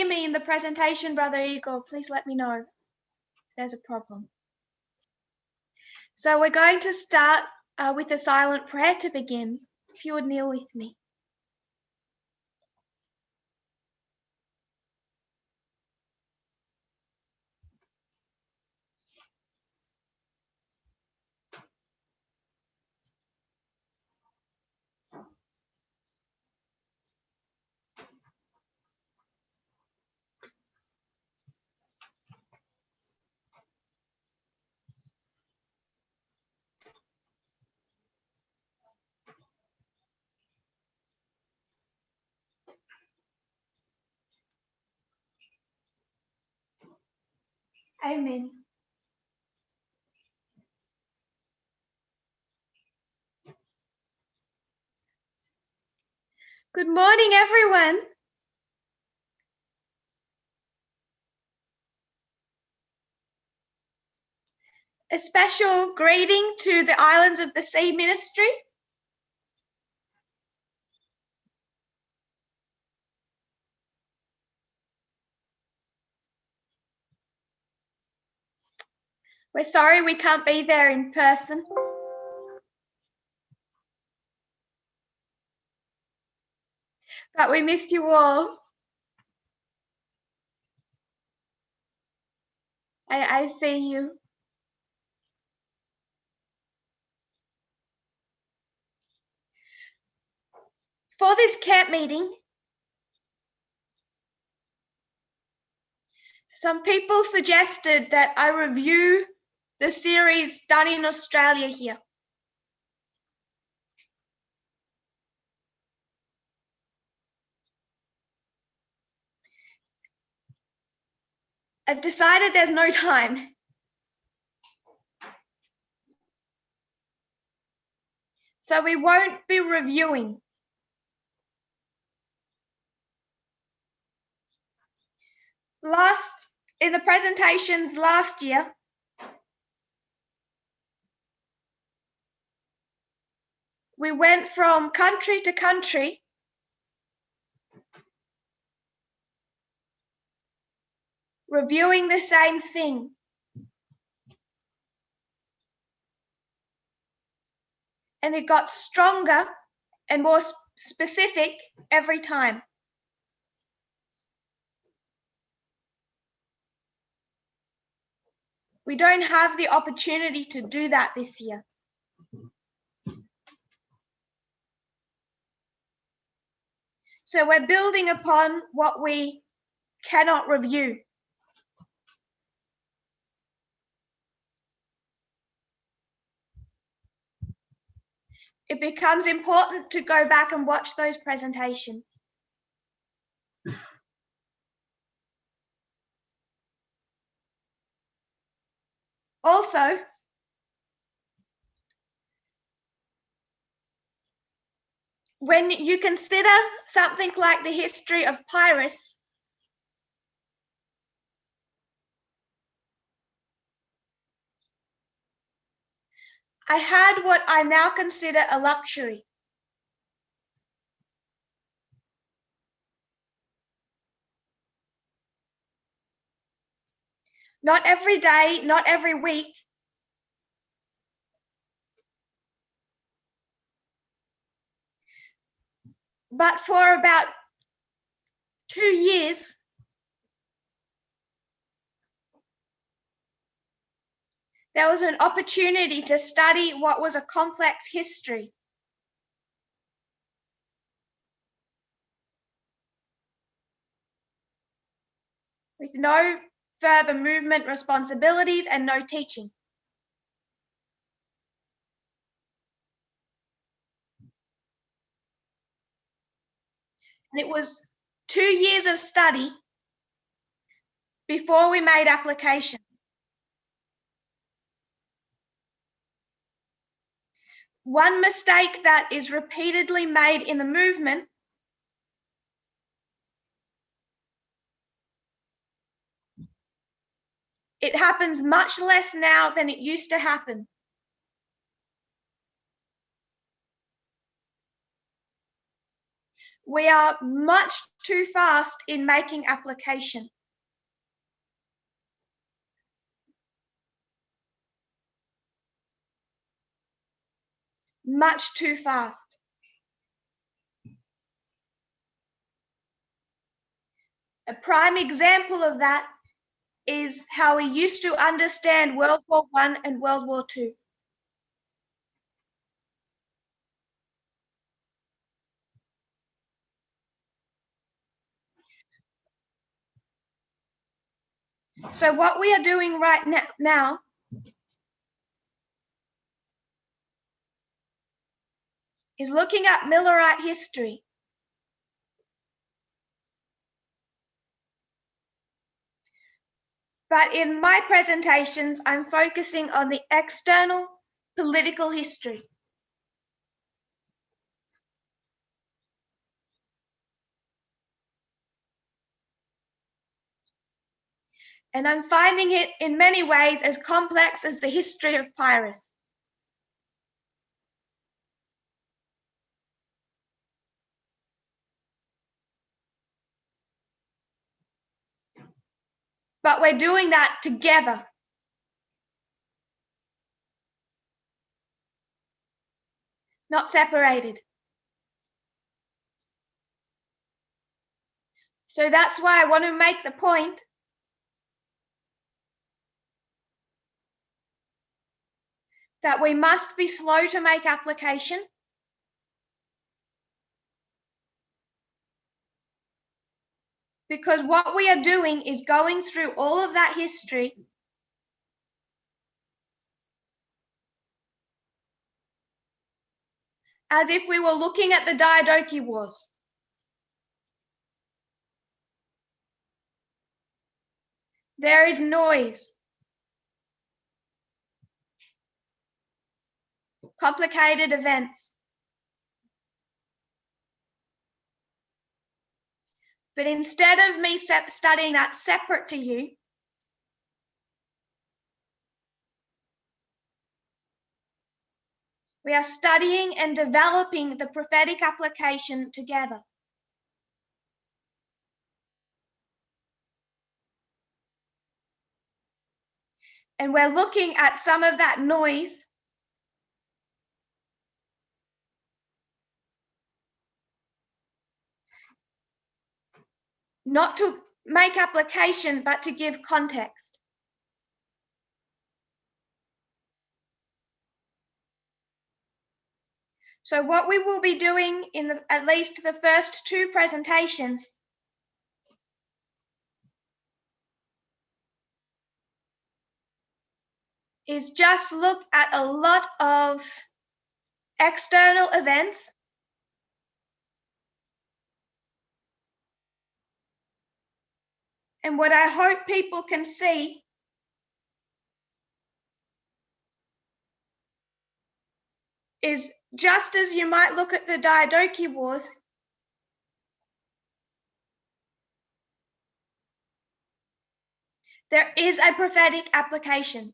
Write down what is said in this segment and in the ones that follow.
hear me in the presentation, Brother Igor, please let me know if there's a problem. So we're going to start with a silent prayer to begin. If you would kneel with me. Amen. Good morning, everyone. A special greeting to the Islands of the Sea Ministry. We're sorry we can't be there in person. But we missed you all. I see you. For this camp meeting, some people suggested that I review the series done in Australia here. I've decided there's no time. So we won't be reviewing. In the presentations last year, we went from country to country reviewing the same thing. And it got stronger and more specific every time. We don't have the opportunity to do that this year. So we're building upon what we cannot review. It becomes important to go back and watch those presentations. Also, when you consider something like the history of Pyrrhus, I had what I now consider a luxury. Not every day, not every week, but for about 2 years, there was an opportunity to study what was a complex history. With no further movement responsibilities and no teaching. And it was 2 years of study before we made application. One mistake that is repeatedly made in the movement it happens much less now than it used to happen. we are much too fast in making application. Much too fast. A prime example of that is how we used to understand World War I and World War II. So what we are doing right now is looking at Millerite history. But in my presentations, I'm focusing on the external political history. And I'm finding it in many ways as complex as the history of Pyrrhus. But we're doing that together. Not separated. So that's why I want to make the point that we must be slow to make application, because what we are doing is going through all of that history as if we were looking at the Diadochi Wars. There is noise, complicated events. But instead of me studying that separate to you, we are studying and developing the prophetic application together. And we're looking at some of that noise not to make application, but to give context. So what we will be doing in at least the first two presentations is just look at a lot of external events and what I hope people can see is just as you might look at the Diadochi Wars, there is a prophetic application.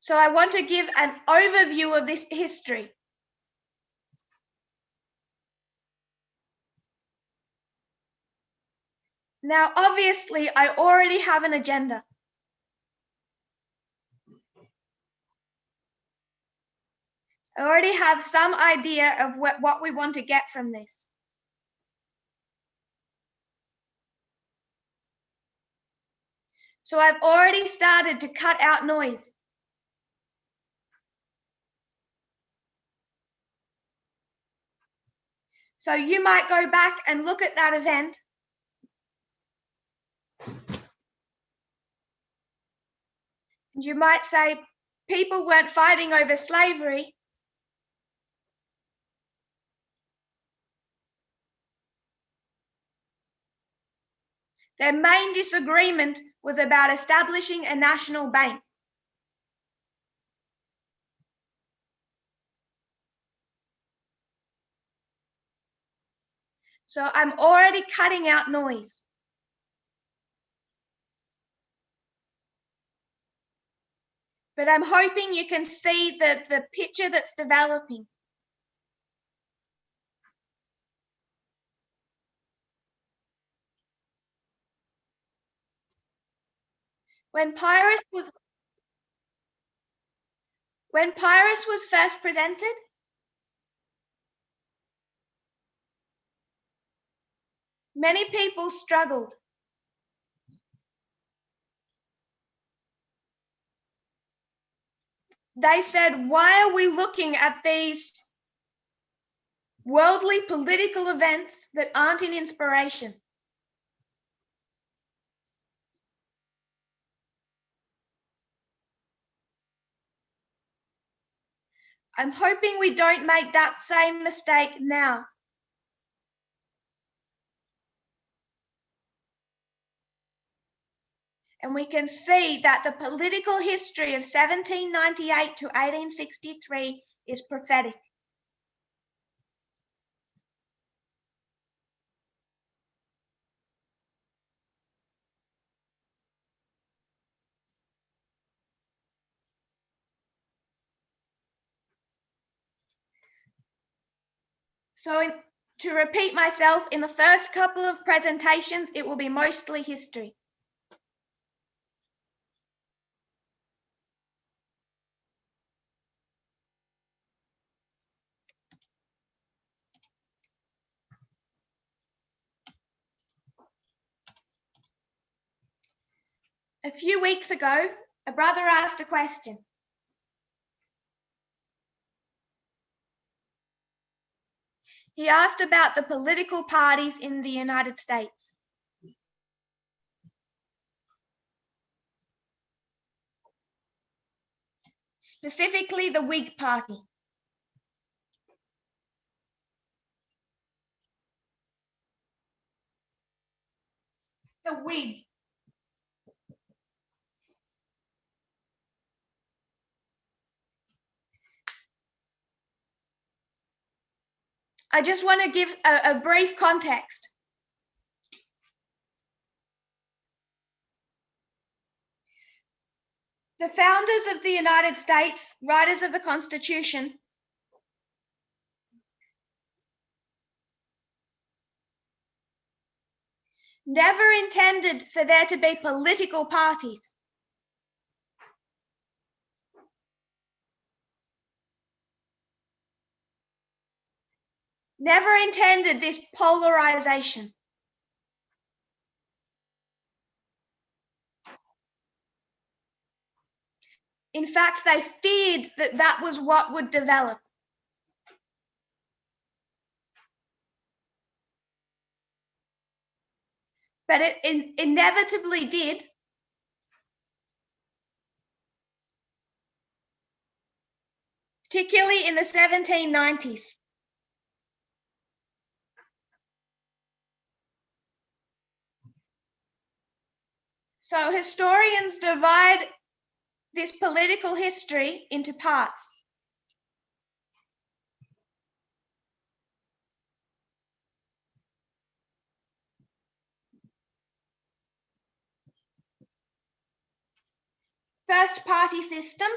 So I want to give an overview of this history. Now, obviously, I already have an agenda. I already have some idea of what we want to get from this. So I've already started to cut out noise. So you might go back and look at that event and you might say, people weren't fighting over slavery. Their main disagreement was about establishing a national bank. So I'm already cutting out noise. but I'm hoping you can see the picture that's developing. When Pyrrhus was first presented, many people struggled. They said, why are we looking at these worldly political events that aren't an inspiration? I'm hoping we don't make that same mistake now. And we can see that the political history of 1798 to 1863 is prophetic. So to repeat myself, in the first couple of presentations, it will be mostly history. A few weeks ago, a brother asked a question. He asked about the political parties in the United States. Specifically, the Whig Party. The Whig. I just want to give a brief context. The founders of the United States, writers of the Constitution, never intended for there to be political parties. Never intended this polarization. In fact, they feared that that was what would develop. But it inevitably did. Particularly in the 1790s. So historians divide this political history into parts. First party system.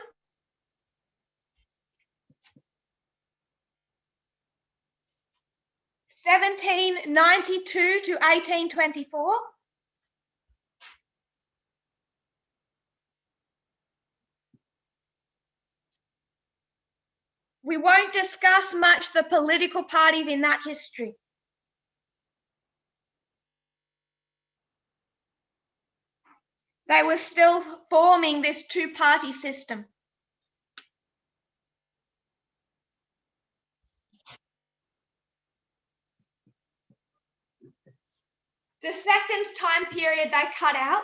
(1792 to 1824). We won't discuss much the political parties in that history. They were still forming this two-party system. The second time period they cut out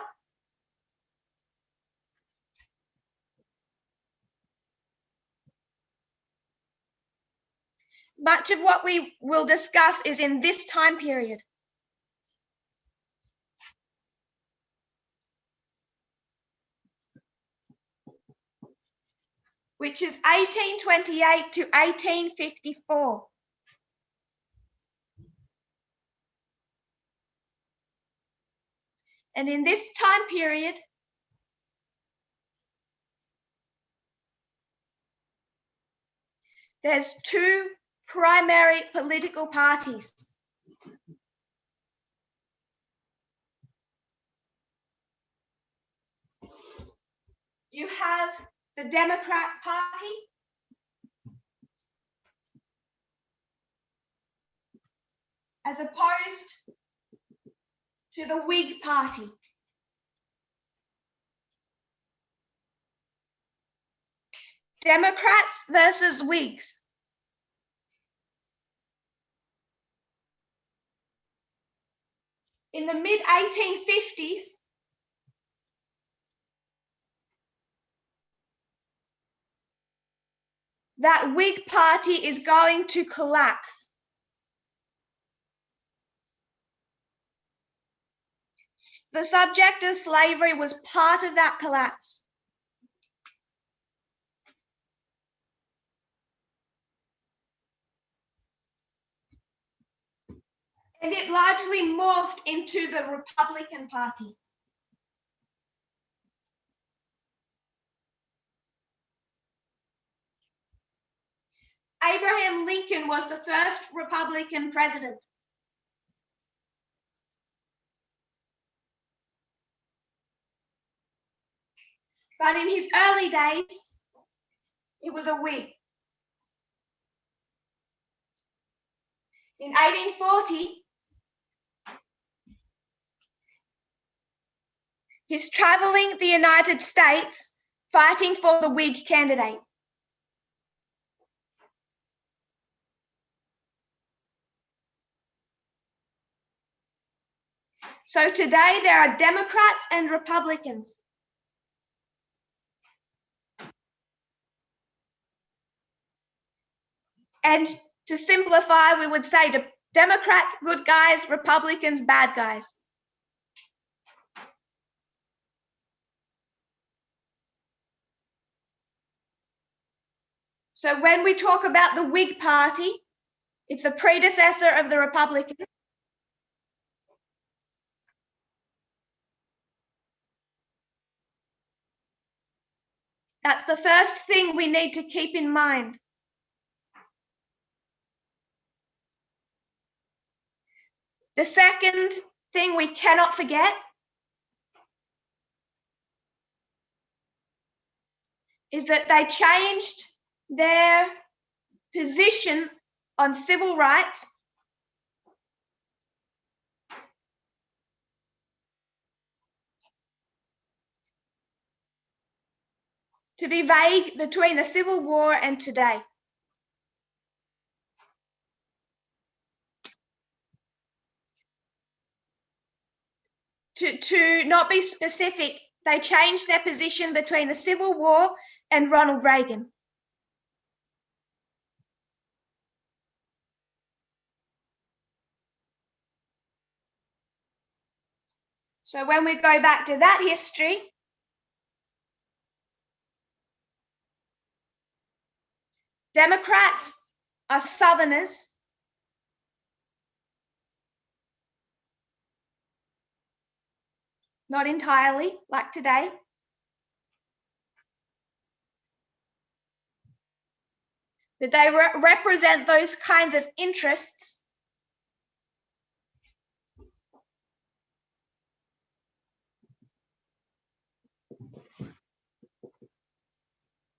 much of what we will discuss is in this time period. Which is 1828 to 1854. And in this time period, There's two primary political parties. You have the Democrat Party as opposed to the Whig Party. Democrats versus Whigs. In the mid-1850s, that Whig Party is going to collapse. The subject of slavery was part of that collapse. And it largely morphed into the Republican Party. Abraham Lincoln was the first Republican president. But in his early days, he was a Whig. In 1840, he's traveling the United States fighting for the Whig candidate. So today there are Democrats and Republicans. And to simplify, we would say Democrats, good guys, Republicans, bad guys. So when we talk about the Whig Party, it's the predecessor of the Republicans. That's the first thing we need to keep in mind. The second thing we cannot forget is that they changed their position on civil rights to be vague between the Civil War and today. To not be specific, they changed their position between the Civil War and Ronald Reagan. So when we go back to that history, Democrats are Southerners. Not entirely, like today. But they represent those kinds of interests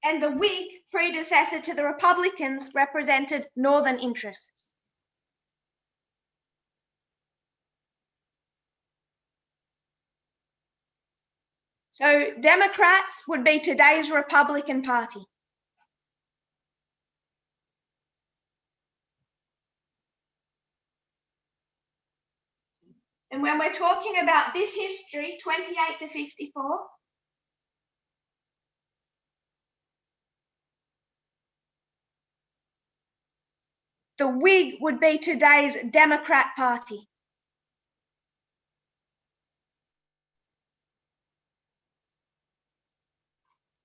and the Whig, predecessor to the Republicans, represented Northern interests. So Democrats would be today's Republican Party. And when we're talking about this history, 28 to 54, the Whig would be today's Democrat Party.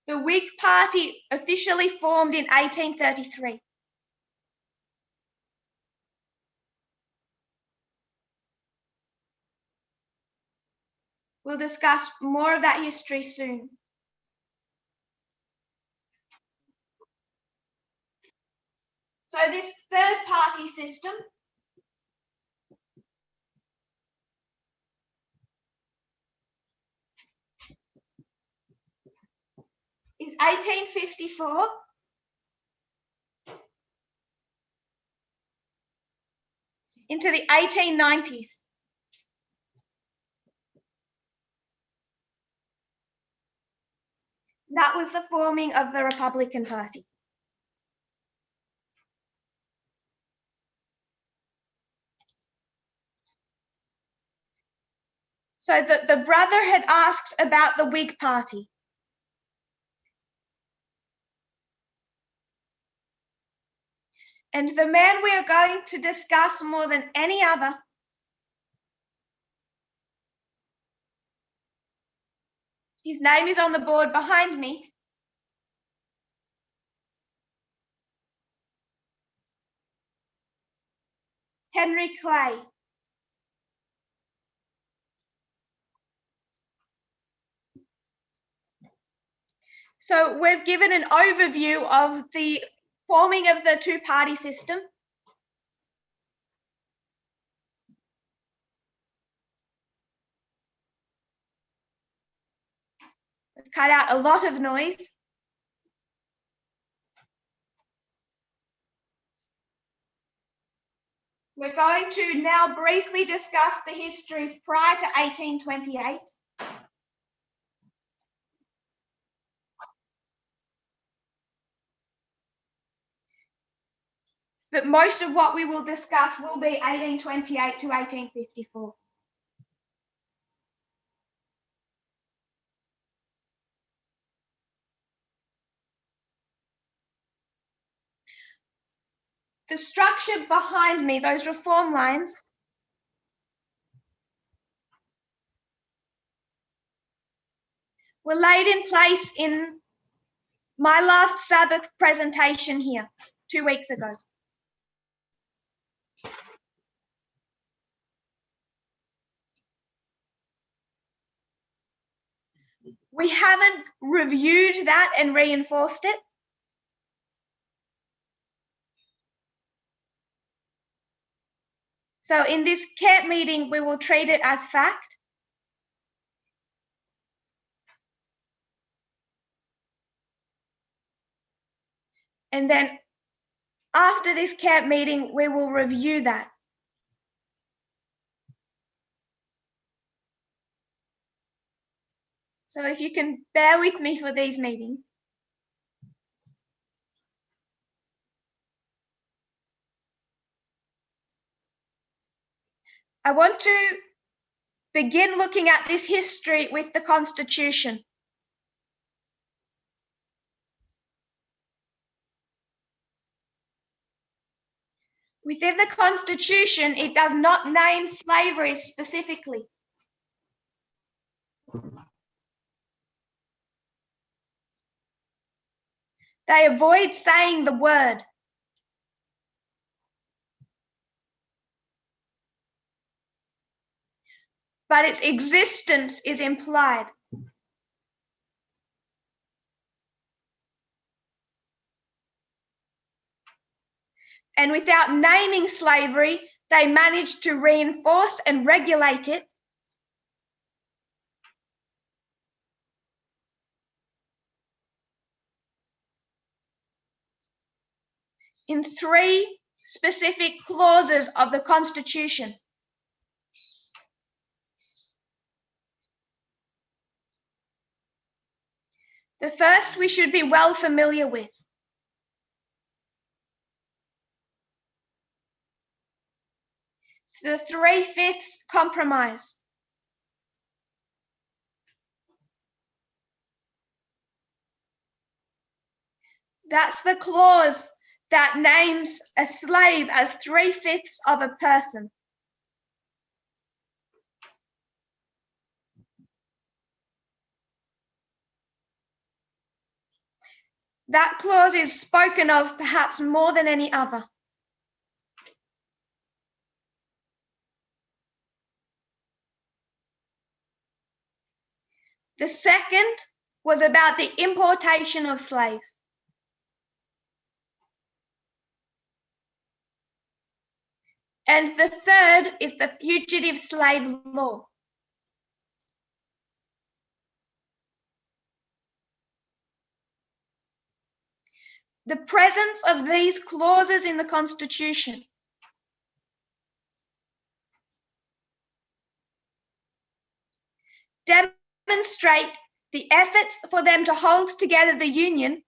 The Whig Party officially formed in 1833. We'll discuss more of that history soon. So this third party system is 1854 into the 1890s. That was the forming of the Republican Party. So the brother had asked about the Whig Party. And the man we are going to discuss more than any other his name is on the board behind me. Henry Clay. So we've given an overview of the forming of the two-party system. We've cut out a lot of noise. We're going to now briefly discuss the history prior to 1828. But most of what we will discuss will be 1828 to 1854. The structure behind me, those reform lines, were laid in place in my last Sabbath presentation here 2 weeks ago. We haven't reviewed that and reinforced it. So in this camp meeting, we will treat it as fact. And then after this camp meeting, we will review that. So if you can bear with me for these meetings. I want to begin looking at this history with the Constitution. Within the Constitution, it does not name slavery specifically. They avoid saying the word. But its existence is implied. And without naming slavery, they managed to reinforce and regulate it in 3 specific clauses of the Constitution. The first we should be well familiar with. The 3/5 compromise. That's the clause that names a slave as 3/5 of a person. That clause is spoken of perhaps more than any other. The second was about the importation of slaves. And the third is the Fugitive Slave Law. The presence of these clauses in the Constitution demonstrate the efforts for them to hold together the Union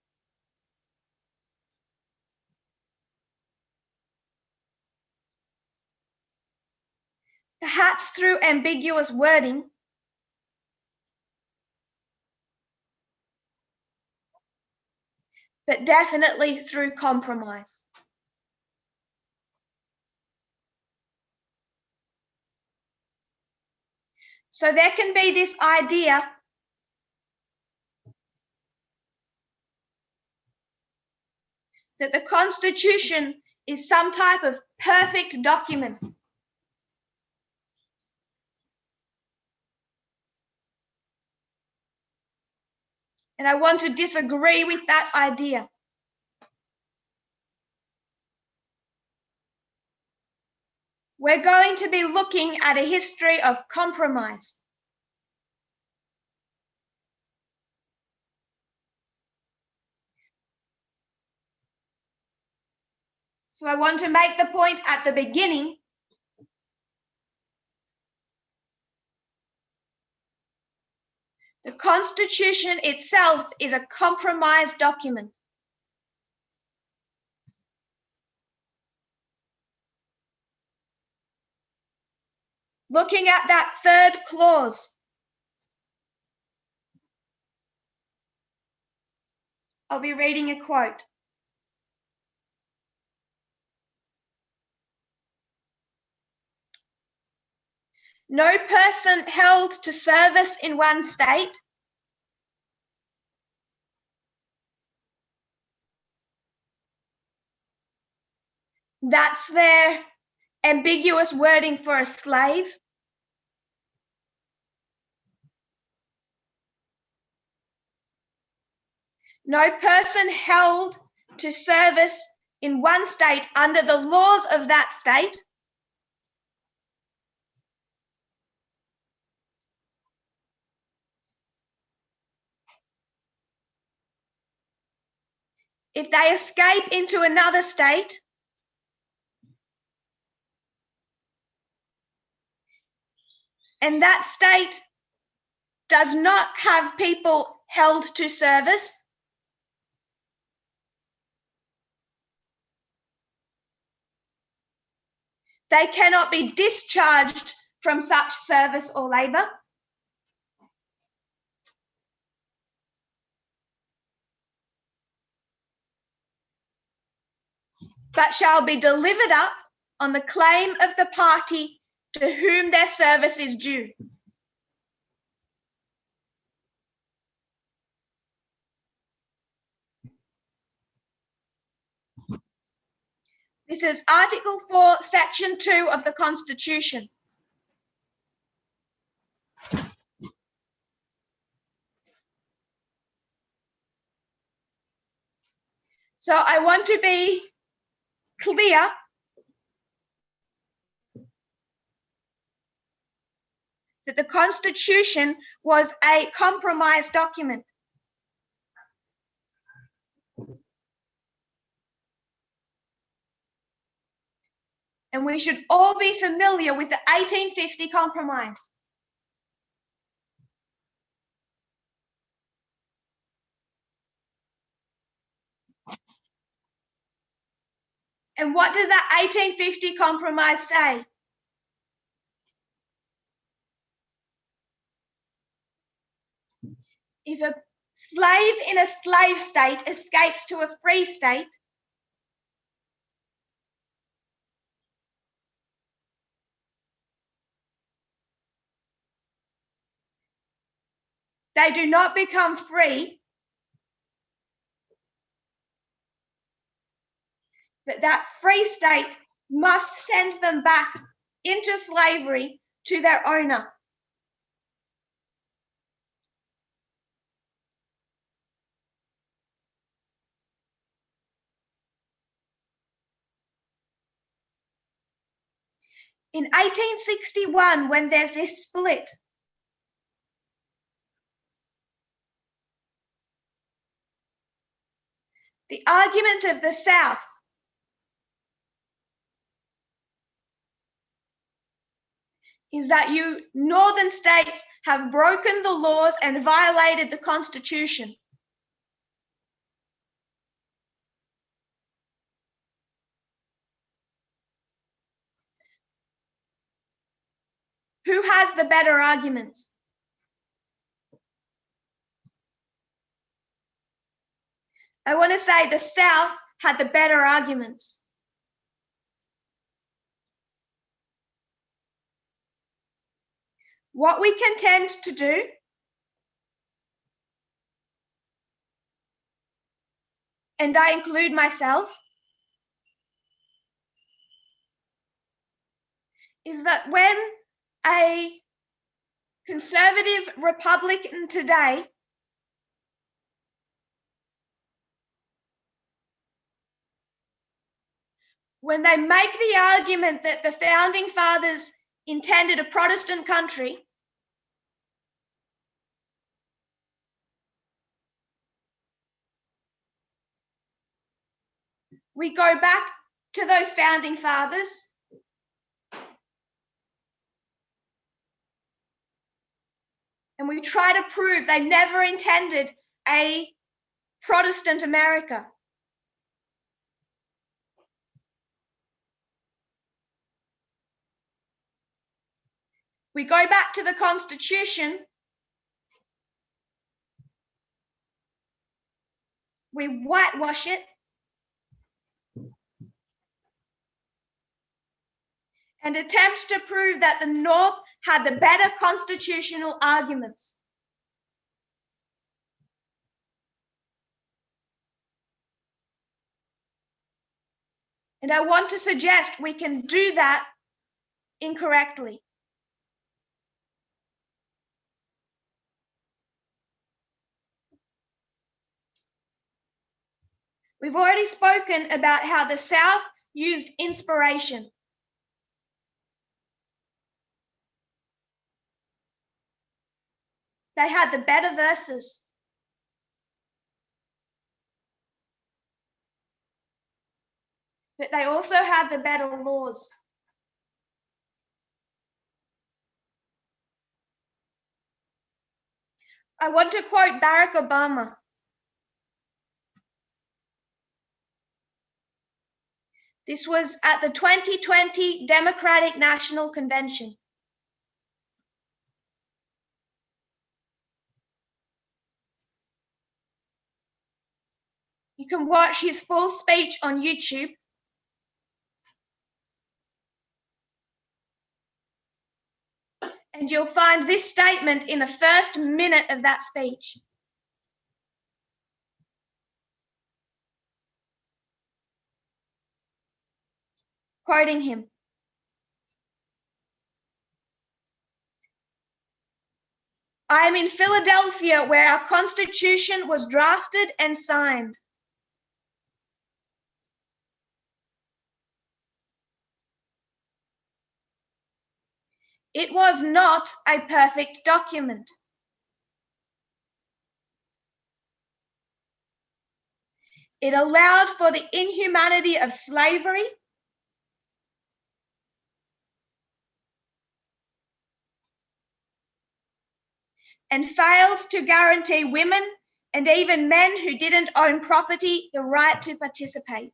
perhaps through ambiguous wording, but definitely through compromise. So there can be this idea that the Constitution is some type of perfect document. And I want to disagree with that idea. We're going to be looking at a history of compromise. So I want to make the point at the beginning the Constitution itself is a compromise document. Looking at that third clause, I'll be reading a quote. No person held to service in one state that's their ambiguous wording for a slave. No person held to service in one state under the laws of that state if they escape into another state and that state does not have people held to service, they cannot be discharged from such service or labour. But shall be delivered up on the claim of the party to whom their service is due. This is Article 4, Section 2 of the Constitution. So I want to be clear that the Constitution was a compromise document. And we should all be familiar with the 1850 Compromise. And what does that 1850 Compromise say? If a slave in a slave state escapes to a free state, they do not become free, but that free state must send them back into slavery to their owner. In 1861, when there's this split, the argument of the South is that you northern states have broken the laws and violated the Constitution. Who has the better arguments? I want to say the South had the better arguments. What we contend to do and I include myself, is that when a conservative Republican today when they make the argument that the founding fathers intended a Protestant country, we go back to those founding fathers and we try to prove they never intended a Protestant America. We go back to the Constitution, we whitewash it, and attempt to prove that the North had the better constitutional arguments. And I want to suggest we can do that incorrectly. We've already spoken about how the South used inspiration. They had the better verses. But they also had the better laws. I want to quote Barack Obama. This was at the 2020 Democratic National Convention. You can watch his full speech on YouTube. And you'll find this statement in the first minute of that speech. Quoting him. I am in Philadelphia where our Constitution was drafted and signed. It was not a perfect document. It allowed for the inhumanity of slavery, and failed to guarantee women and even men who didn't own property the right to participate.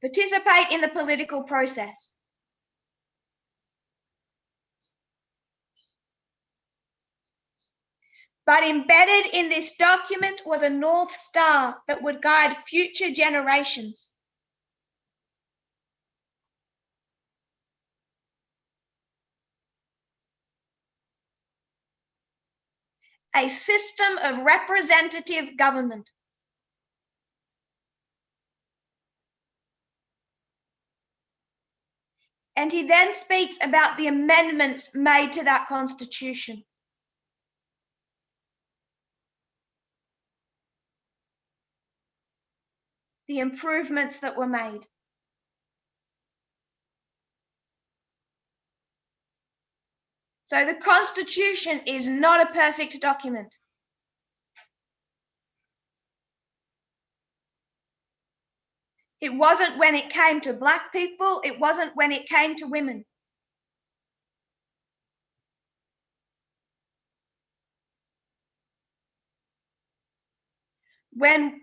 Participate in the political process. But embedded in this document was a North Star that would guide future generations. A system of representative government. And he then speaks about the amendments made to that Constitution. the improvements that were made. So the Constitution is not a perfect document. It wasn't when it came to Black people, it wasn't when it came to women. When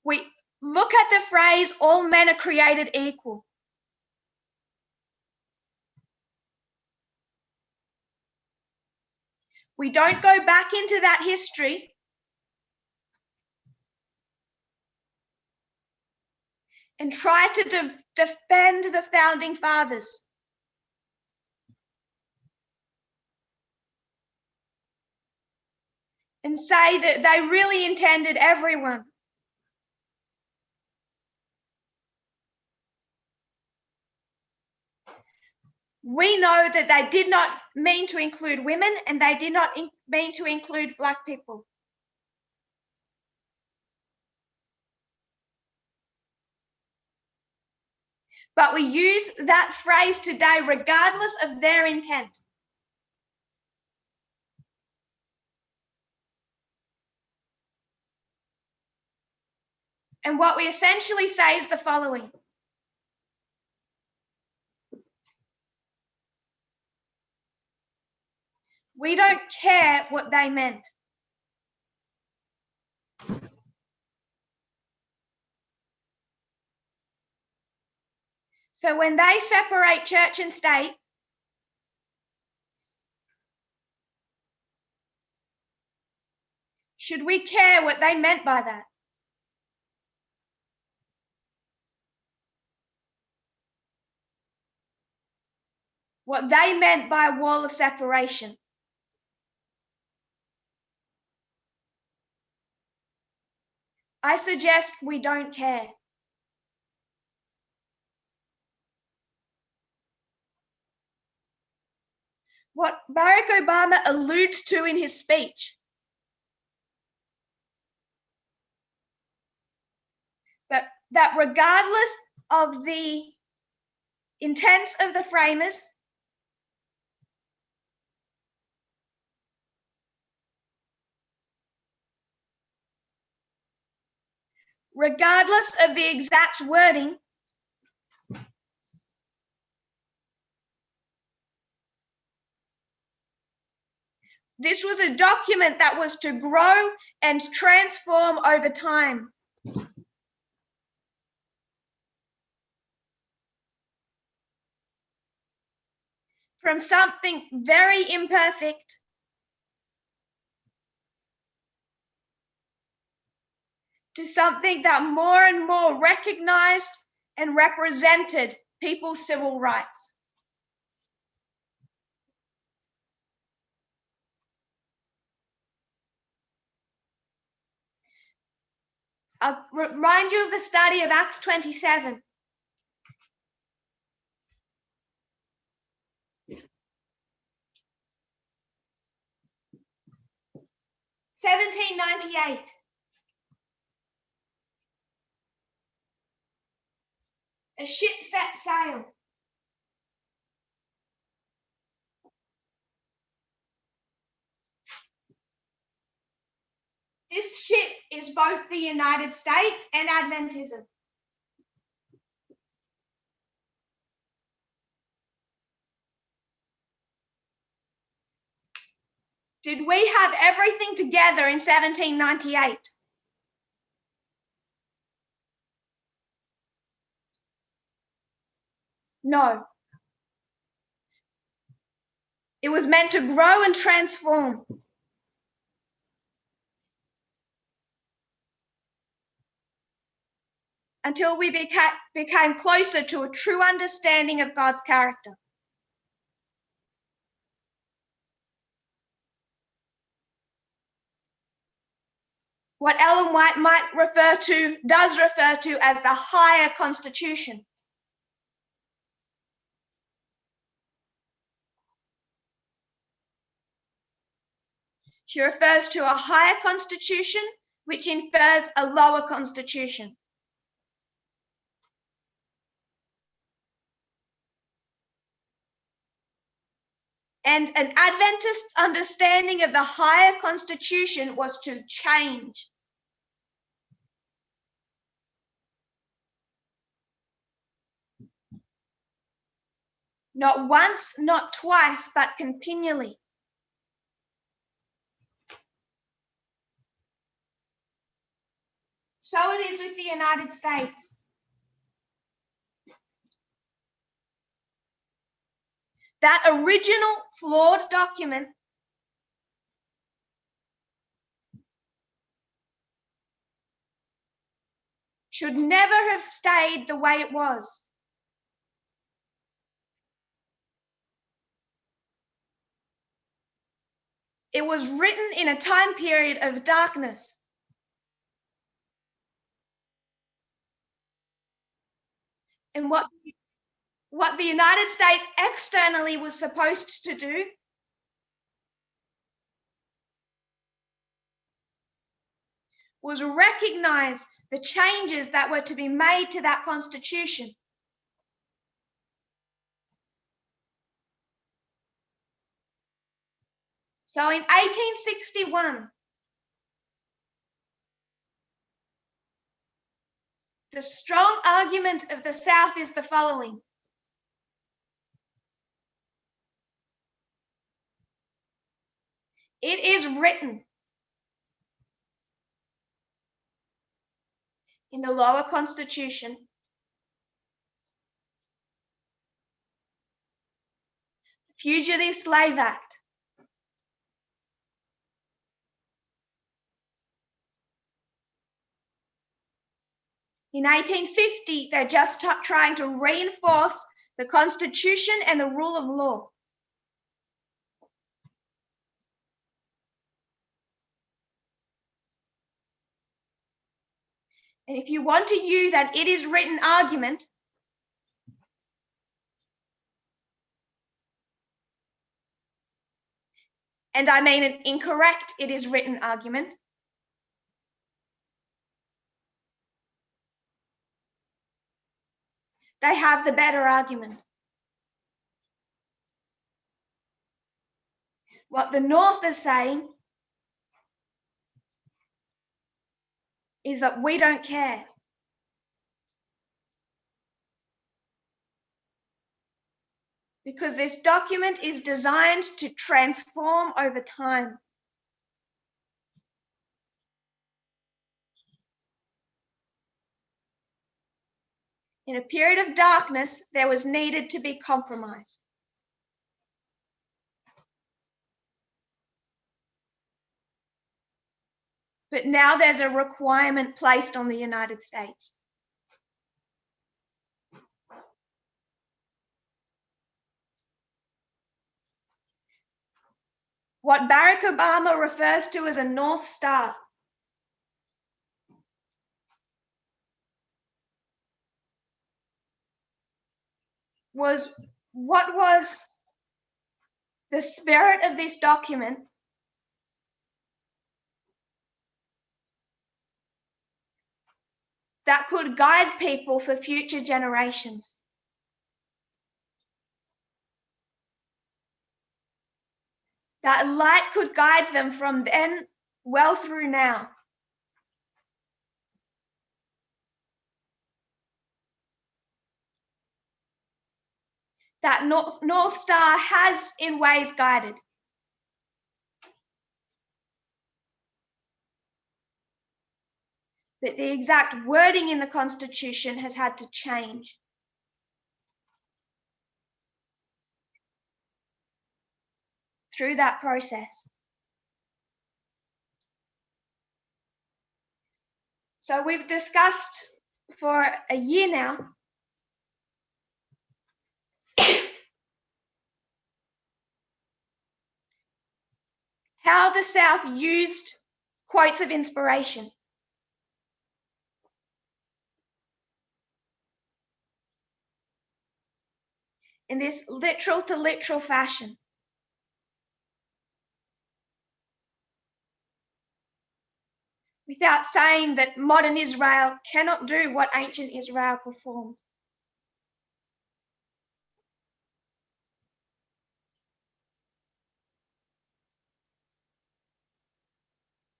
we look at the phrase, all men are created equal, we don't go back into that history and try to defend the founding fathers. And say that they really intended everyone. We know that they did not mean to include women and they did not mean to include Black people. But we use that phrase today regardless of their intent. And what we essentially say is the following. We don't care what they meant. So when they separate church and state, should we care what they meant by that? What they meant by a wall of separation. I suggest we don't care. What Barack Obama alludes to in his speech, that regardless of the intents of the framers, regardless of the exact wording, this was a document that was to grow and transform over time. From something very imperfect to something that more and more recognized and represented people's civil rights. I'll remind you of the study of Acts 27. "1798. A ship set sail. This ship is both the United States and Adventism. Did we have everything together in 1798? No. It was meant to grow and transform. Until we became closer to a true understanding of God's character. What Ellen White does refer to as the higher constitution. She refers to a higher constitution, which infers a lower constitution. And an Adventist's understanding of the higher constitution was to change. Not once, not twice, but continually. So it is with the United States. That original flawed document should never have stayed the way it was. It was written in a time period of darkness. And what the United States externally was supposed to do was recognize the changes that were to be made to that constitution. So in 1861, the strong argument of the South is the following. It is written in the lower constitution, Fugitive Slave Act, in 1850, they're just trying to reinforce the Constitution and the rule of law. And if you want to use an it is written argument, and I mean an incorrect it is written argument, they have the better argument. What the North is saying is that we don't care. Because this document is designed to transform over time. In a period of darkness, there was needed to be compromise. But now there's a requirement placed on the United States. What Barack Obama refers to as a North Star was what was the spirit of this document that could guide people for future generations. That light could guide them from then well through now. That North Star has in ways guided. But the exact wording in the Constitution has had to change. Through that process. So we've discussed for a year now how the South used quotes of inspiration. In this literal to literal fashion. Without saying that modern Israel cannot do what ancient Israel performed.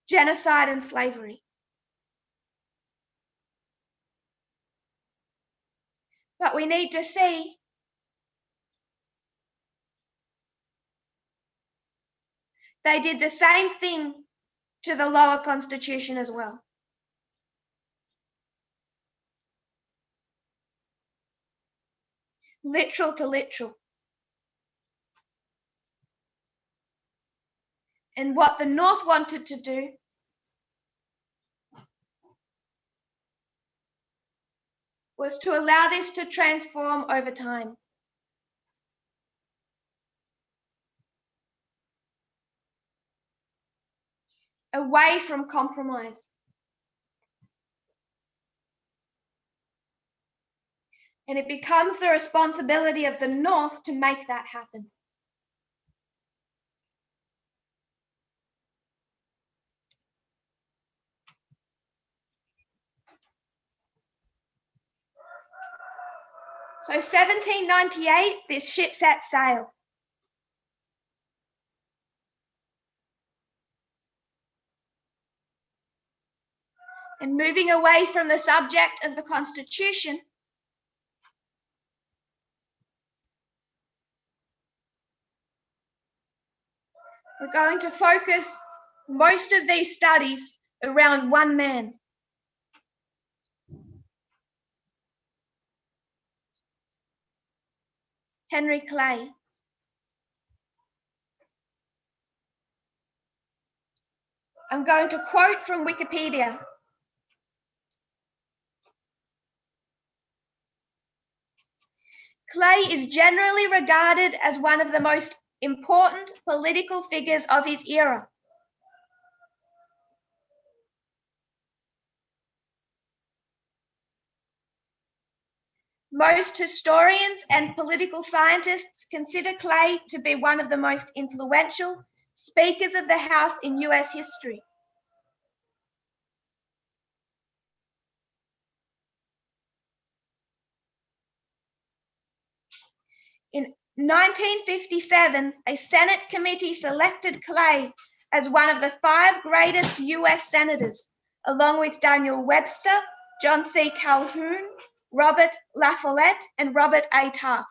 genocide and slavery. But we need to see they did the same thing to the lower constitution as well. Literal to literal. And what the North wanted to do was to allow this to transform over time. Away from compromise. And it becomes the responsibility of the North to make that happen. So 1798, this ship set sail. And moving away from the subject of the Constitution, we're going to focus most of these studies around one man. Henry Clay. I'm going to quote from Wikipedia. Clay is generally regarded as one of the most important political figures of his era. Most historians and political scientists consider Clay to be one of the most influential Speakers of the House in US history. In 1957, a Senate committee selected Clay as one of the 5 greatest US senators, along with Daniel Webster, John C. Calhoun, Robert La Follette, and Robert A. Taft.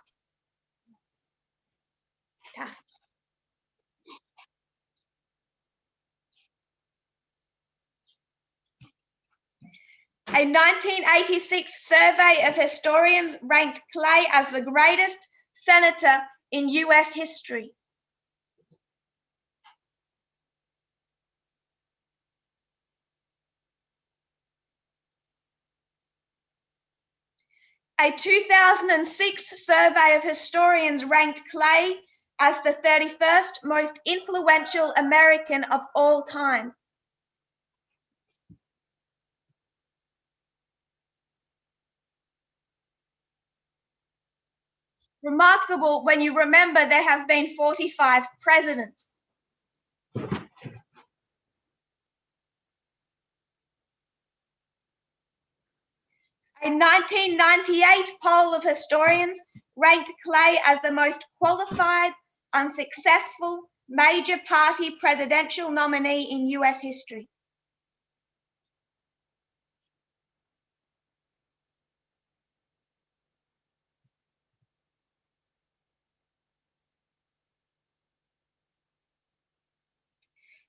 A 1986 survey of historians ranked Clay as the greatest senator in US history. A 2006 survey of historians ranked Clay as the 31st most influential American of all time. Remarkable when you remember there have been 45 presidents. A 1998 poll of historians ranked Clay as the most qualified, unsuccessful, major party presidential nominee in US history.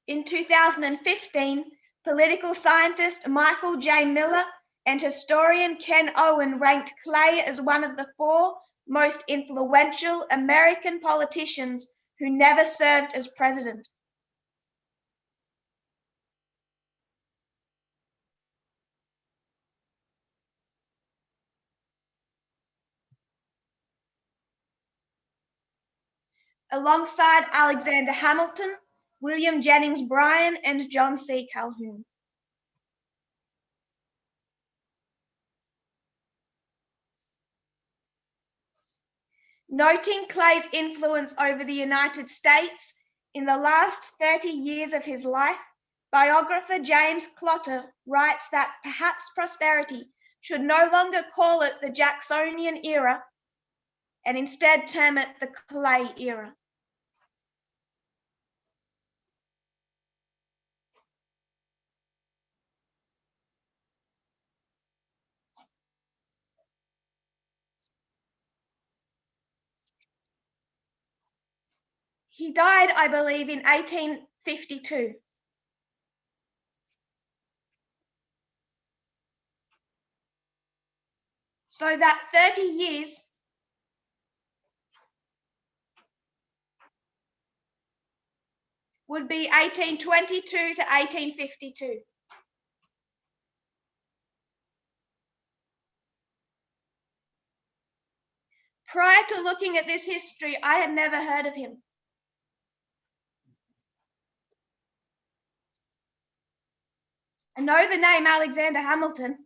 In 2015, political scientist Michael J. Miller and historian Ken Owen ranked Clay as one of the 4 most influential American politicians who never served as president. Alongside Alexander Hamilton, William Jennings Bryan, and John C. Calhoun. Noting Clay's influence over the United States in the last 30 years of his life, biographer James Clotter writes that perhaps prosperity should no longer call it the Jacksonian era and instead term it the Clay era. He died, I believe, in 1852. So that 30 years would be 1822 to 1852. Prior to looking at this history, I had never heard of him. I know the name Alexander Hamilton.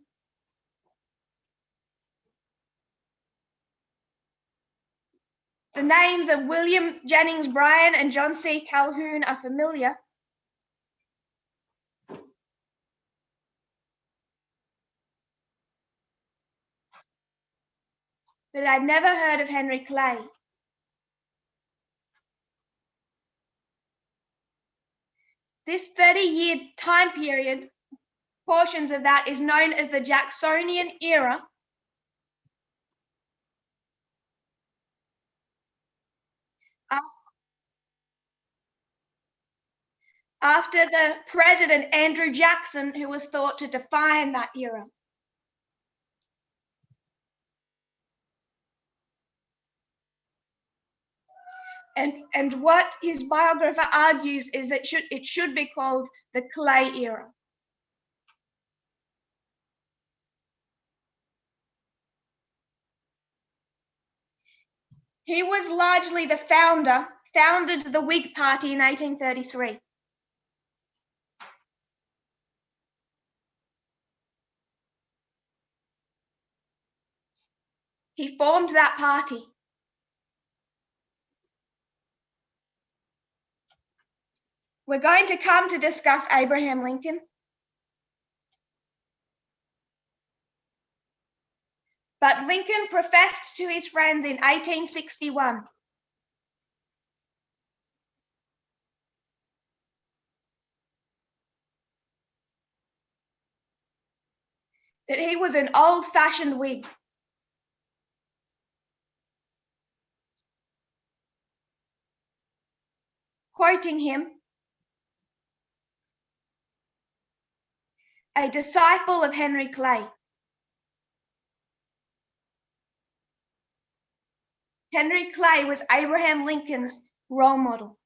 The names of William Jennings Bryan and John C. Calhoun are familiar. But I'd never heard of Henry Clay. This 30-year time period, portions of that is known as the Jacksonian era. After the president, Andrew Jackson, who was thought to define that era. And what his biographer argues is that it should be called the Clay era. He was largely the founded the Whig Party in 1833. He formed that party. We're going to come to discuss Abraham Lincoln. But Lincoln professed to his friends in 1861 that he was an old-fashioned Whig. Quoting him, a disciple of Henry Clay. Henry Clay was Abraham Lincoln's role model.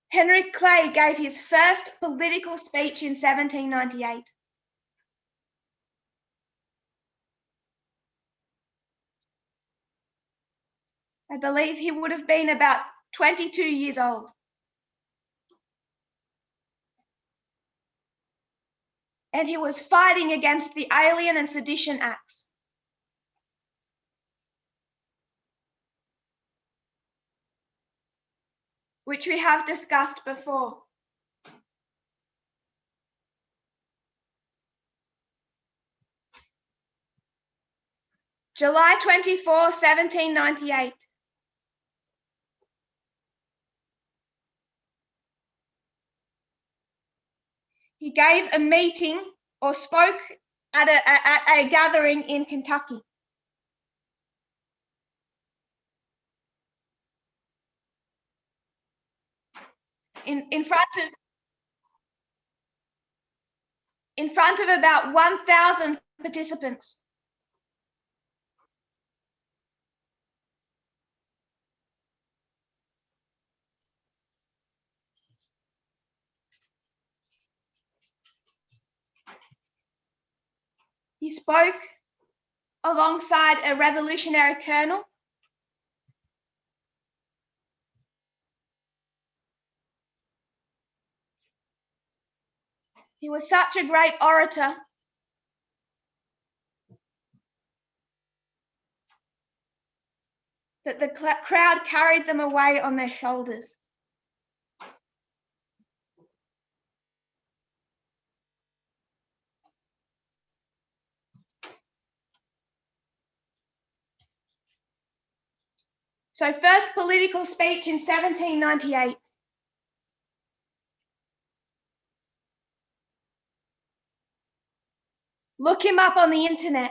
Henry Clay gave his first political speech in 1798. I believe he would have been about 22 years old. And he was fighting against the Alien and Sedition Acts. Which we have discussed before. July 24, 1798. He gave a meeting or spoke at a gathering in Kentucky. In front of about 1,000 participants. He spoke alongside a revolutionary colonel. He was such a great orator that the crowd carried them away on their shoulders. So first political speech in 1798. Look him up on the internet.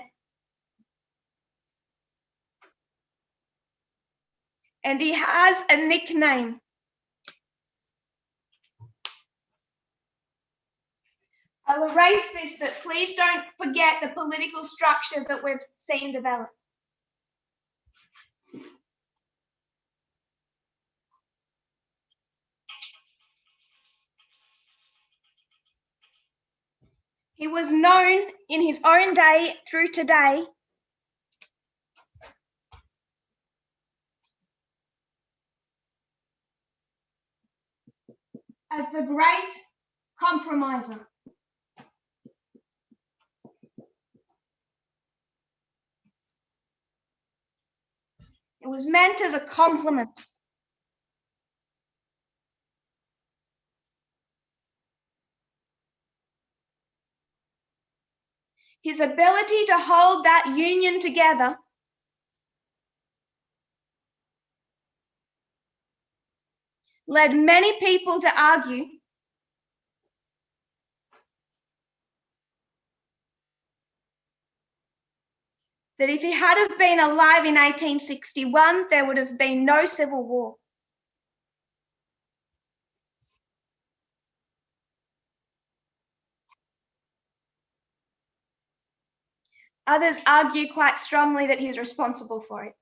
And he has a nickname. I'll erase this, but please don't forget the political structure that we've seen develop. He was known in his own day through today as the Great Compromiser. It was meant as a compliment. His ability to hold that union together led many people to argue that if he had have been alive in 1861, there would have been no civil war. Others argue quite strongly that he's responsible for it.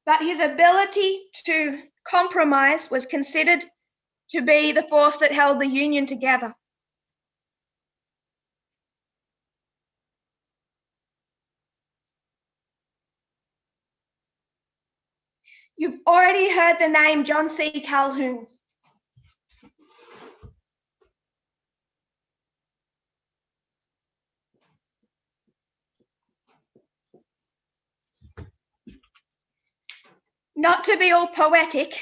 But his ability to compromise was considered to be the force that held the Union together. You've already heard the name John C. Calhoun. Not to be all poetic,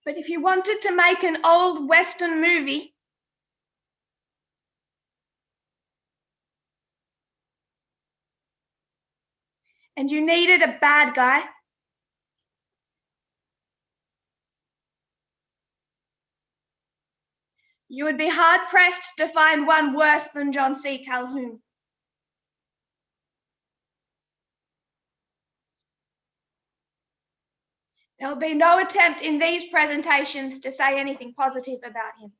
but if you wanted to make an old Western movie, and you needed a bad guy, you would be hard-pressed to find one worse than John C. Calhoun. There will be no attempt in these presentations to say anything positive about him.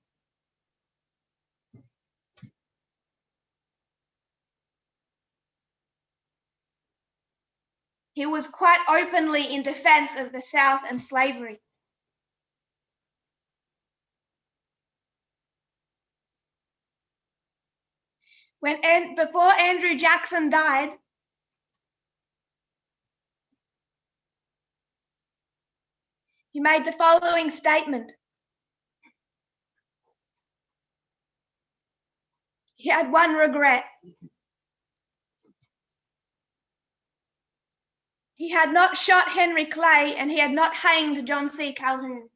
He was quite openly in defense of the South and slavery. Before Andrew Jackson died, he made the following statement. He had one regret. He had not shot Henry Clay and he had not hanged John C. Calhoun.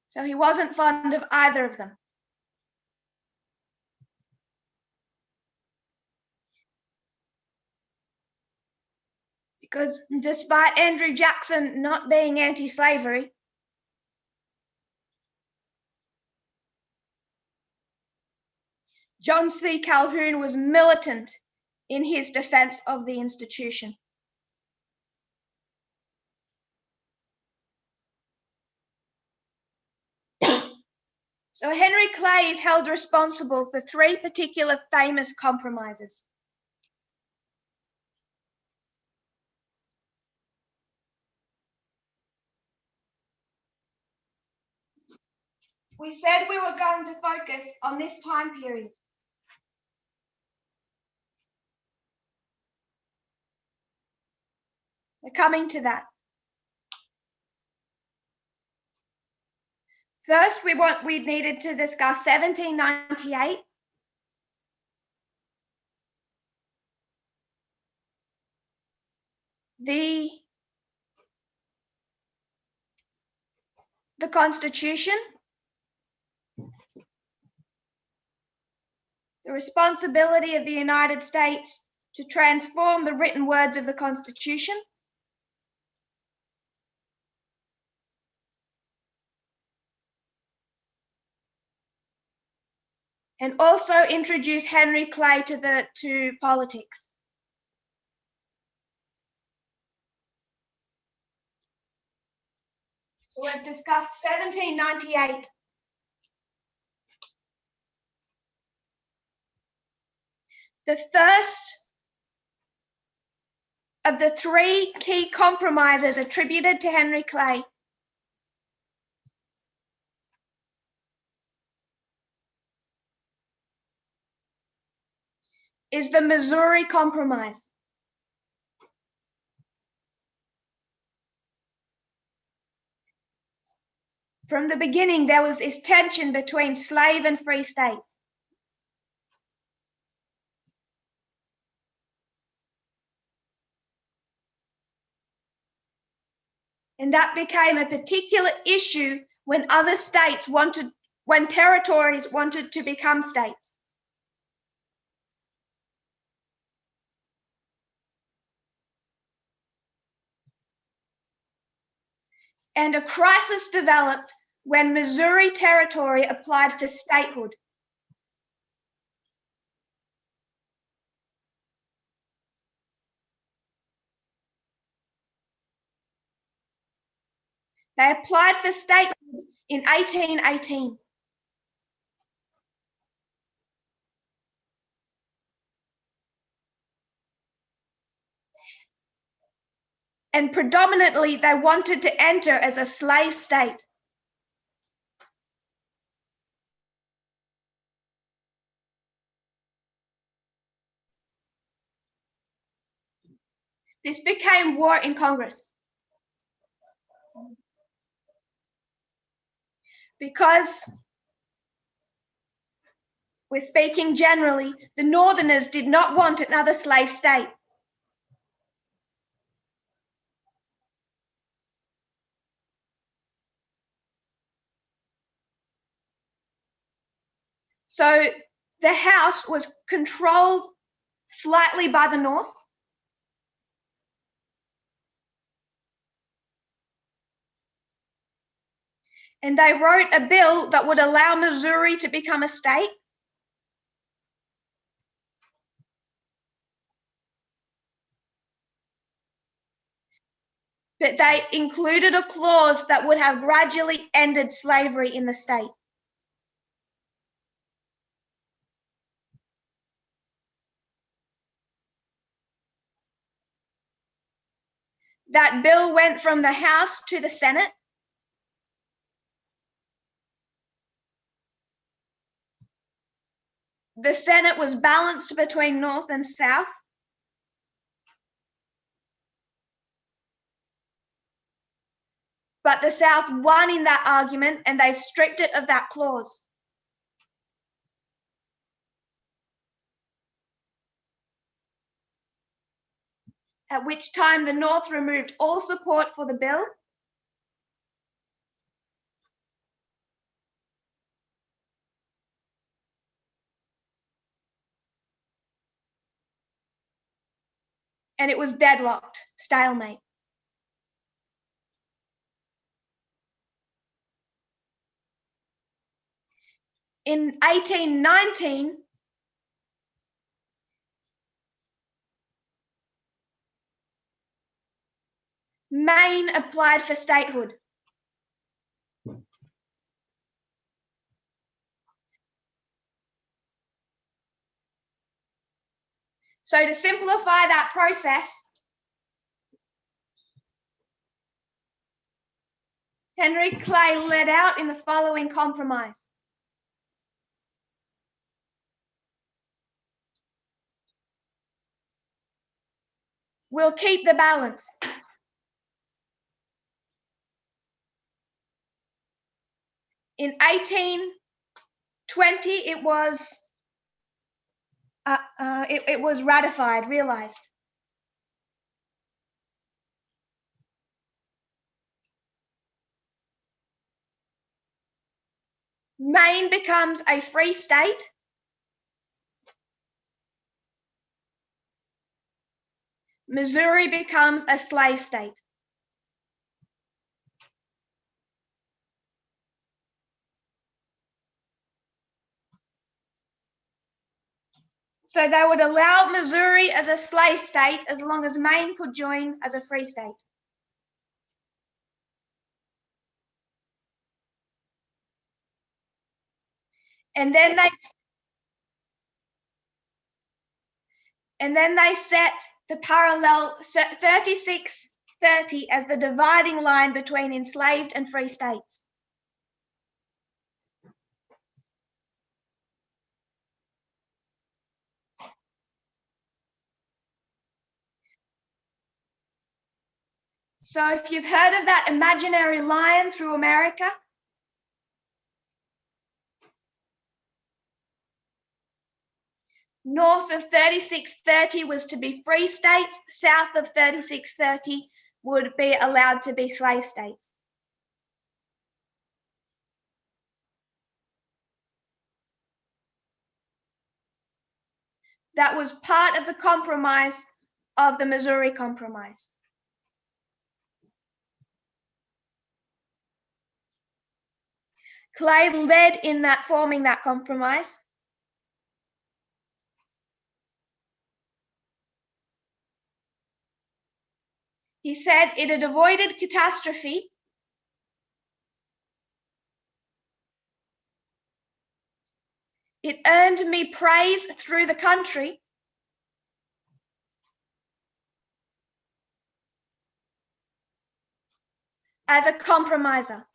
So he wasn't fond of either of them. Because despite Andrew Jackson not being anti-slavery, John C. Calhoun was militant in his defense of the institution. So Henry Clay is held responsible for three particular famous compromises. We said we were going to focus on this time period. We're coming to that. First, we needed to discuss 1798. The Constitution, the responsibility of the United States to transform the written words of the Constitution, and also introduce Henry Clay to politics. So we've discussed 1798. The first of the three key compromises attributed to Henry Clay is the Missouri Compromise. From the beginning, there was this tension between slave and free states. And that became a particular issue when when territories wanted to become states. And a crisis developed when Missouri Territory applied for statehood. They applied for statehood in 1818. And predominantly, they wanted to enter as a slave state. This became war in Congress. Because we're speaking generally, the Northerners did not want another slave state. So the House was controlled slightly by the North. And they wrote a bill that would allow Missouri to become a state. But they included a clause that would have gradually ended slavery in the state. That bill went from the House to the Senate. The Senate was balanced between North and South. But the South won in that argument and they stripped it of that clause. At which time the North removed all support for the bill. And it was deadlocked, stalemate. In 1819, Maine applied for statehood. So to simplify that process, Henry Clay led out in the following compromise. We'll keep the balance. In 1820, it was ratified, realized. Maine becomes a free state. Missouri becomes a slave state. So they would allow Missouri as a slave state as long as Maine could join as a free state. And then they set the parallel 3630 as the dividing line between enslaved and free states. So if you've heard of that imaginary line through America, north of 3630 was to be free states, south of 3630 would be allowed to be slave states. That was part of the compromise of the Missouri Compromise. Clay led in that forming that compromise. He said it had avoided catastrophe. It earned me praise through the country. As a compromiser.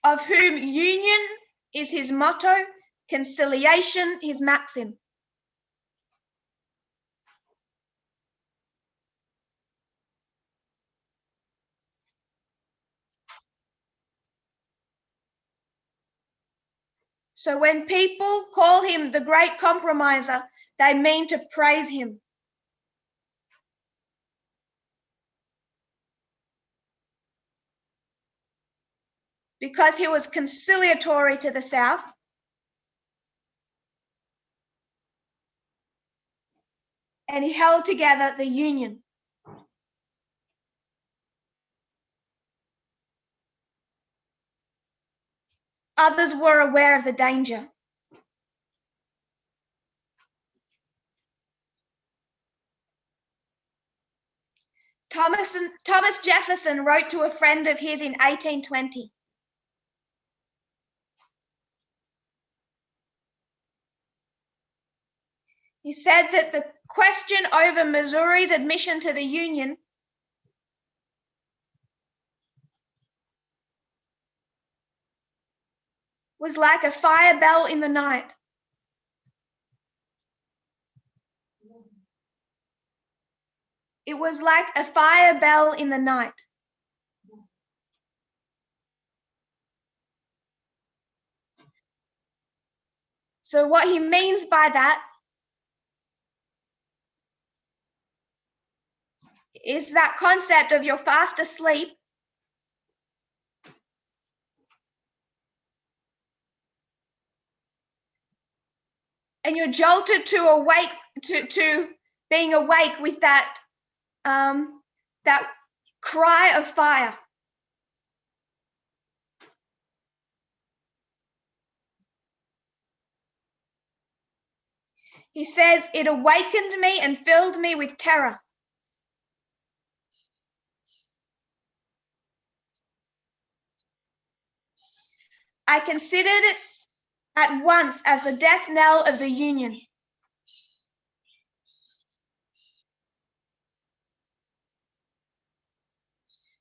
Of whom union is his motto, conciliation his maxim. So when people call him the great compromiser, they mean to praise him. Because he was conciliatory to the South. And he held together the Union. Others were aware of the danger. Thomas Jefferson wrote to a friend of his in 1820. He said that the question over Missouri's admission to the Union was like a fire bell in the night. It was like a fire bell in the night. So what he means by that is that concept of you're fast asleep and you're jolted to being awake with that that cry of fire. He says, it awakened me and filled me with terror. I considered it at once as the death knell of the Union.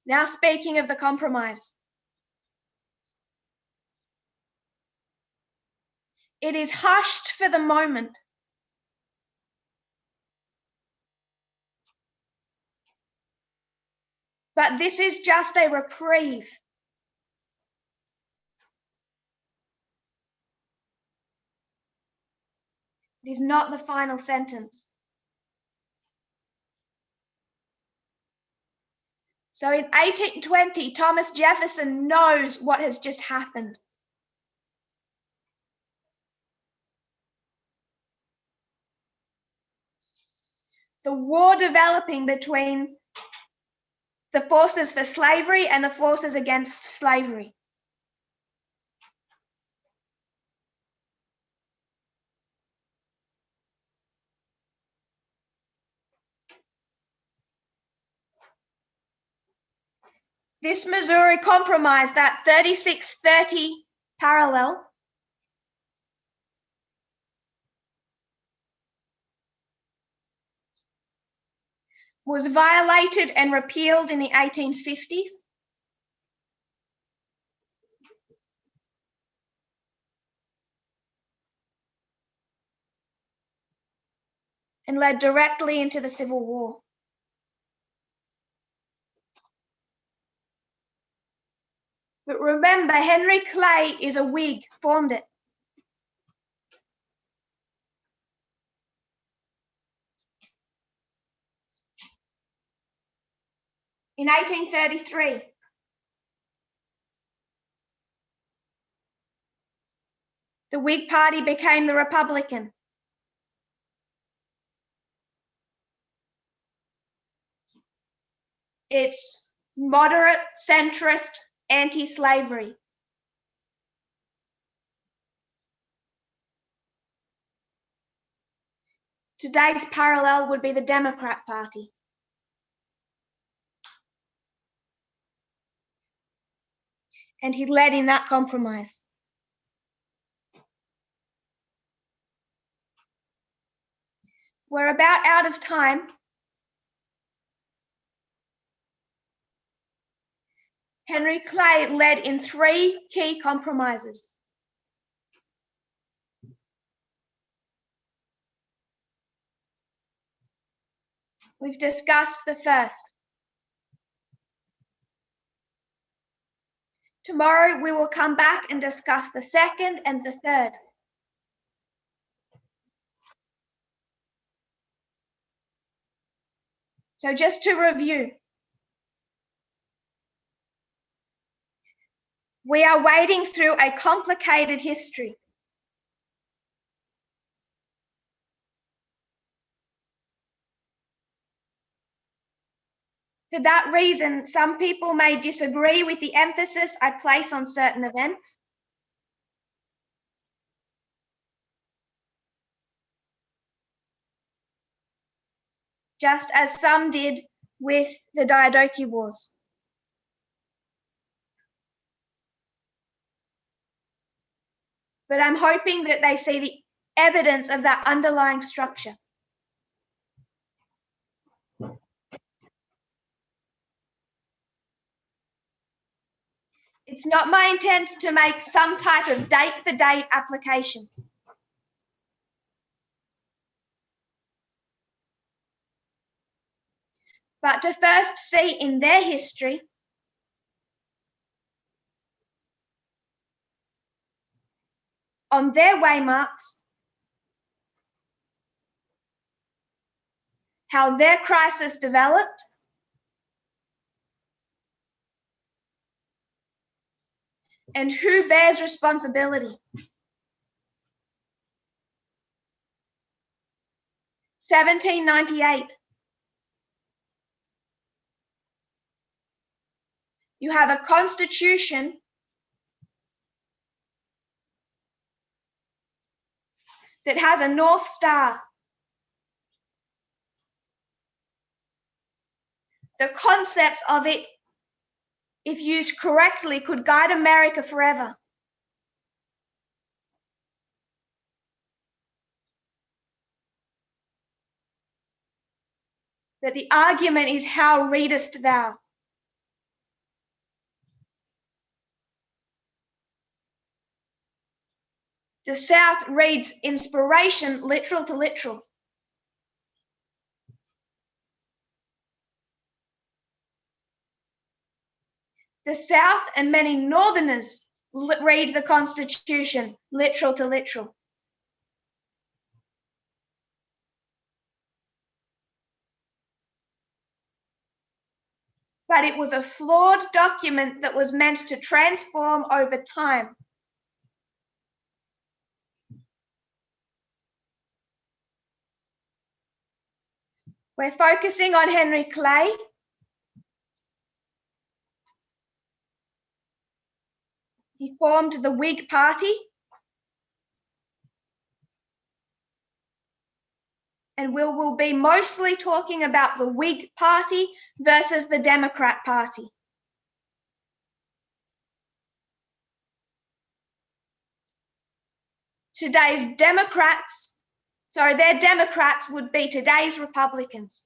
Now speaking of the compromise. It is hushed for the moment. But this is just a reprieve. It is not the final sentence. So in 1820, Thomas Jefferson knows what has just happened. the war developing between the forces for slavery and the forces against slavery. This Missouri Compromise, that 3630 parallel, was violated and repealed in the 1850s. And led directly into the Civil War. But remember, Henry Clay is a Whig, formed it. In 1833, the Whig Party became the Republican. It's moderate, centrist, anti-slavery. Today's parallel would be the Democrat Party. And he led in that compromise. We're about out of time. Henry Clay led in 3 key compromises. We've discussed the first. Tomorrow we will come back and discuss the second and the third. So just to review, we are wading through a complicated history. For that reason, some people may disagree with the emphasis I place on certain events. Just as some did with the Diadochi Wars. But I'm hoping that they see the evidence of that underlying structure. It's not my intent to make some type of date-for-date application. But to first see in their history on their waymarks how their crisis developed, and who bears responsibility. 1798. You have a constitution that has a North Star. The concepts of it, if used correctly, could guide America forever. But the argument is, how readest thou? The South reads inspiration literal to literal. The South and many Northerners read the Constitution literal to literal. But it was a flawed document that was meant to transform over time. We're focusing on Henry Clay. He formed the Whig Party. And we will be mostly talking about the Whig Party versus the Democrat Party. Today's Democrats, their Democrats would be today's Republicans.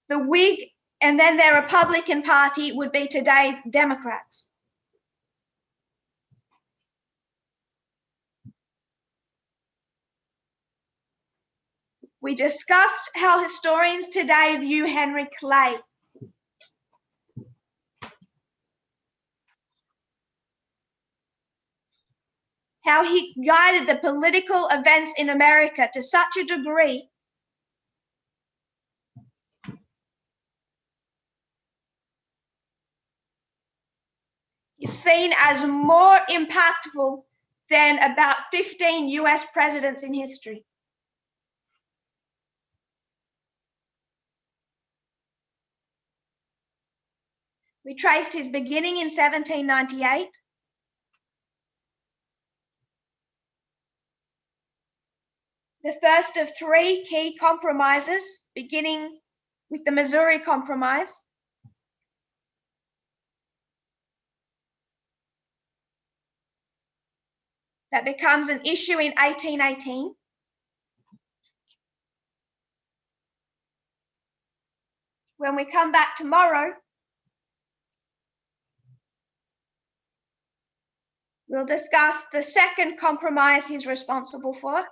The Whig and then their Republican Party would be today's Democrats. We discussed how historians today view Henry Clay. How he guided the political events in America to such a degree is seen as more impactful than about 15 US presidents in history. We traced his beginning in 1798. The first of three key compromises, beginning with the Missouri Compromise. That becomes an issue in 1818. When we come back tomorrow, we'll discuss the second compromise he's responsible for.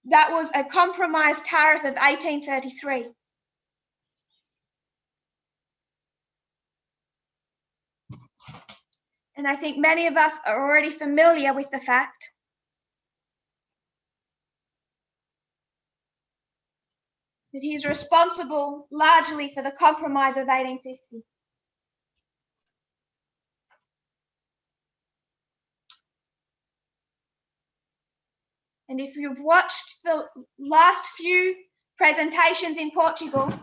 That was a compromise tariff of 1833. And I think many of us are already familiar with the fact that he's responsible largely for the Compromise of 1850. And if you've watched the last few presentations in Portugal,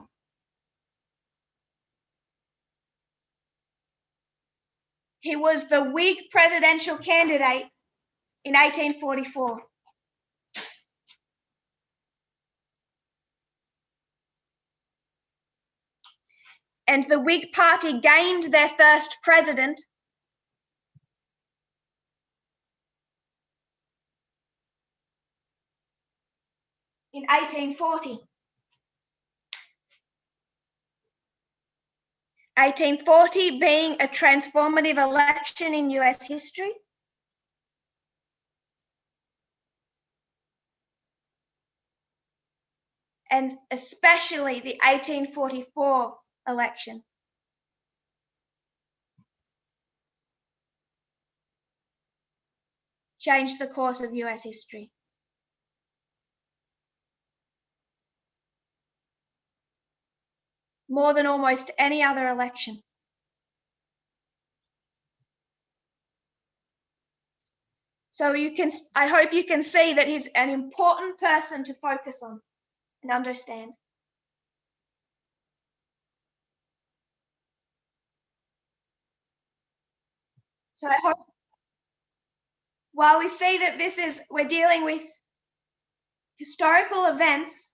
he was the Whig presidential candidate in 1844. And the Whig Party gained their first president in 1840. 1840 being a transformative election in US history. And especially the 1844 election. Changed the course of US history. More than almost any other election. So I hope you can see that he's an important person to focus on and understand. So I hope, while we see that we're dealing with historical events,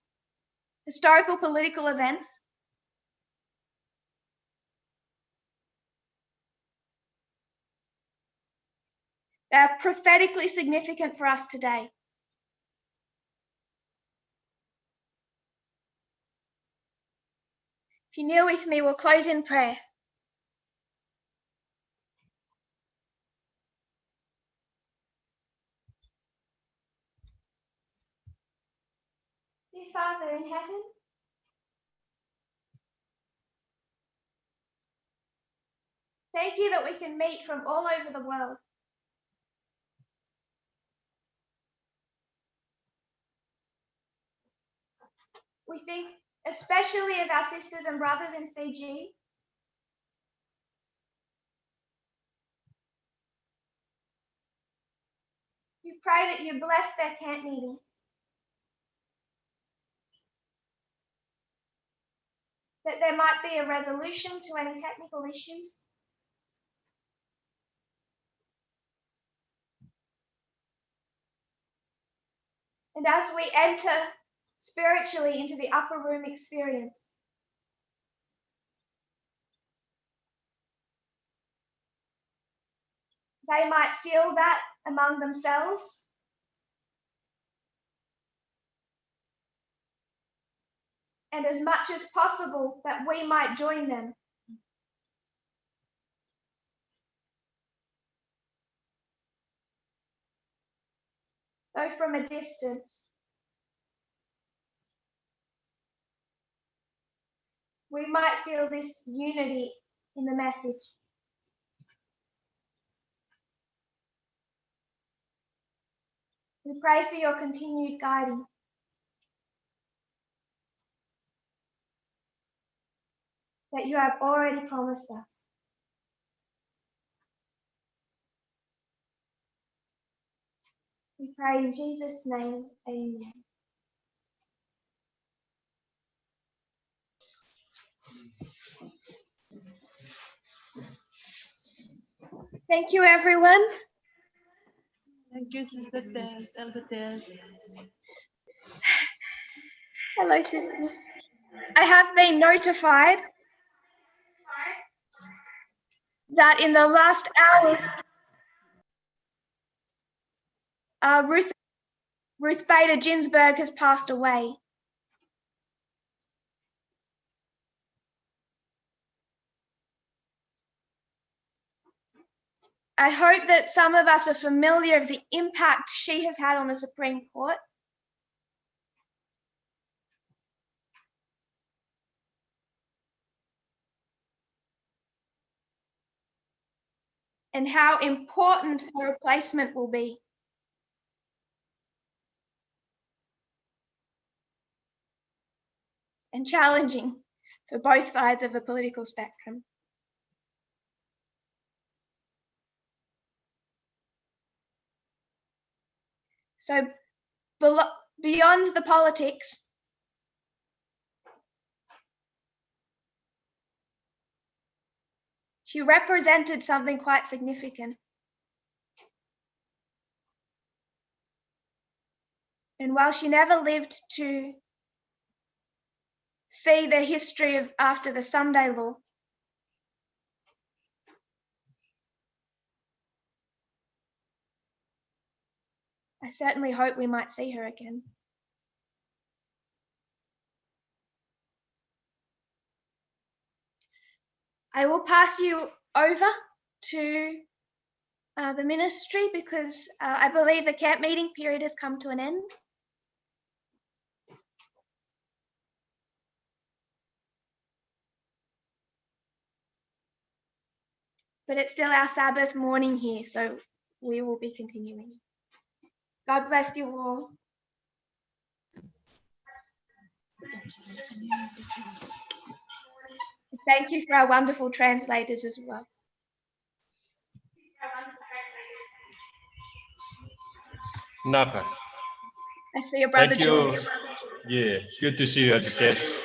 historical political events, they're prophetically significant for us today. If you kneel with me, we'll close in prayer. Dear Father in heaven, thank you that we can meet from all over the world. We think especially of our sisters and brothers in Fiji, pray that you bless their camp meeting. That there might be a resolution to any technical issues. And as we enter spiritually into the upper room experience, they might feel that among themselves. And as much as possible, that we might join them. Though from a distance, we might feel this unity in the message. We pray for your continued guiding. That you have already promised us. We pray in Jesus' name, amen. Thank you, everyone. Thank you, Sister Tess, Elder Tess. Hello, sister. I have been notified that in the last hours, Ruth Bader Ginsburg has passed away. I hope that some of us are familiar with the impact she has had on the Supreme Court. And how important her replacement will be. And challenging for both sides of the political spectrum. So beyond the politics, she represented something quite significant. And while she never lived to see the history of after the Sunday Law, I certainly hope we might see her again. I will pass you over to the ministry because I believe the camp meeting period has come to an end. But it's still our Sabbath morning here, so we will be continuing. God bless you all. Thank you for our wonderful translators as well. Naka. I see your brother. Thank you. Yeah, it's good to see you at the test.